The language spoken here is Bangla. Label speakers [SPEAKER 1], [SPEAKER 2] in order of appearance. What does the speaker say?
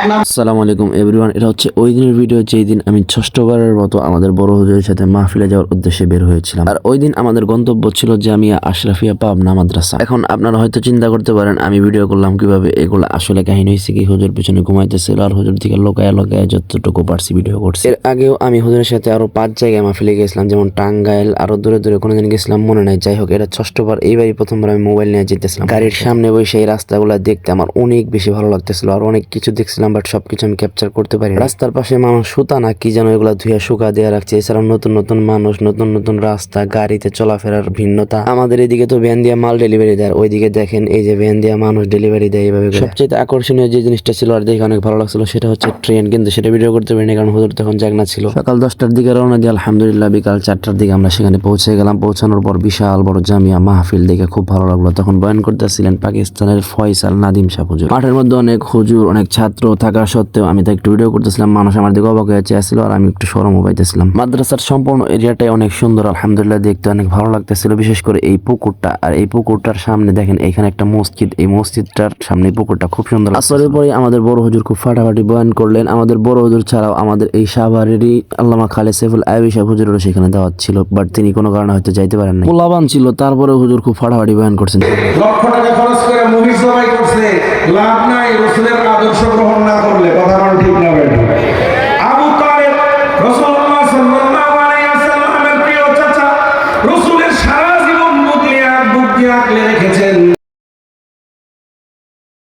[SPEAKER 1] আসসালামু আলাইকুম এভরিওয়ান। এটা হচ্ছে ওই দিনের ভিডিও যেই দিন আমি ষষ্ঠবারের মতো আমাদের বড় হুজুরের সাথে মাহফিলে যাওয়ার উদ্দেশ্যে বের হয়েছিলাম। আর ওই দিন আমাদের গন্তব্য ছিল জামিয়া আশরাফিয়া পাবনা মাদ্রাসা। এখন আপনারা হয়তো চিন্তা করতে পারেন আমি ভিডিও করলাম কিভাবে, এগুলো আসলে কাহিনী হয়েছে কি, হুজুর পিছনে ঘুমাইতেছিল আর হুজুর থেকে লোকায় লোকায় যতটুকু পারছি ভিডিও করছি। এর আগেও আমি হুজুরের সাথে আরো 5 জায়গায় মাহফিলে গেছিলাম, যেমন টাঙ্গাইল, আরো দূরে দূরে কোনো দিন গেছিলাম মনে নাই। যাই হোক, এটা ষষ্ঠবার, এইবারই প্রথমবার আমি মোবাইল নিয়ে যেতেছিলাম। গাড়ির সামনে বসে এই রাস্তাগুলো দেখতে আমার অনেক বেশি ভালো লাগতেছিল। আর অনেক কিছু দেখছিলাম, বাট সবকিছু আমি ক্যাপচার করতে পারি। রাস্তার পাশে মানুষ সুতা না কি যেন এগুলা ধুয়ে শুকা দেওয়া রাখছে। এছাড়াও নতুন নতুন মানুষ, নতুন নতুন রাস্তা, গাড়িতে চলাফেরার ভিন্নতা। আমাদের এদিকে তো ভ্যান দিয়ে মাল ডেলিভারি দেয়, ওইদিকে দেখেন এই যে ভ্যান দিয়ে মানুষ ডেলিভারি দেয় এইভাবে। সবচেয়ে আকর্ষণীয় যে জিনিসটা ছিল আর দেখে অনেক ভালো লাগছিল সেটা হচ্ছে ট্রেন, কিন্তু সেটা ভিডিও করতে পারিনি কারণ হুজুর তখন জাগনা ছিল। সকাল 10টার দিকে রওনা দিয়ে আলহামদুলিল্লাহ বিকাল 4টার দিকে আমরা সেখানে পৌঁছে গেলাম। পৌঁছানোর পর বিশাল বড় জামিয়া মাহফিল দেখে খুব ভালো লাগলো। তখন বয়ান করতেছিলেন পাকিস্তানের ফয়সাল নাদিম শাহ হুজুর। মাঠের মধ্যে অনেক হুজুর, অনেক ছাত্র থাকা সত্ত্বেও আমি তো একটু ভিডিও করতেছিলাম, মানুষ আমার দিকে অবাক হয়ে চেয়েছিল আর আমি একটু শরমও পাইতেছিলাম। মাদ্রাসার সম্পূর্ণ এরিয়াটাই অনেক সুন্দর, আলহামদুলিল্লাহ দেখতে অনেক ভালো লাগতেছিল, বিশেষ করে এই পুকুরটা। আর এই পুকুরটার সামনে দেখেন এখানে একটা মসজিদ, এই মসজিদটার সামনে পুকুরটা খুব সুন্দর। আসরের পরে আমাদের বড় হুজুর খুব ফাটাফাটি বয়ান করলেন। আমাদের বড় হুজুর ছাড়াও আমাদের এই শাহবাড়িরই আল্লামা খালেদ সাইফুল আইবি সাহেব হুজুরেরও সেখানে দাওয়াত ছিল, বাট তিনি কোনো কারণে হয়তো যাইতে পারেন না, পোলাবান ছিল। তারপরে হুজুর খুব ফাটাফাটি বয়ান করছেন।
[SPEAKER 2] লক্ষ টাকা খরচ করে মুভি জমাই করছে, লাভ নাই রাসূলের আদর্শ গ্রহণ না করলে।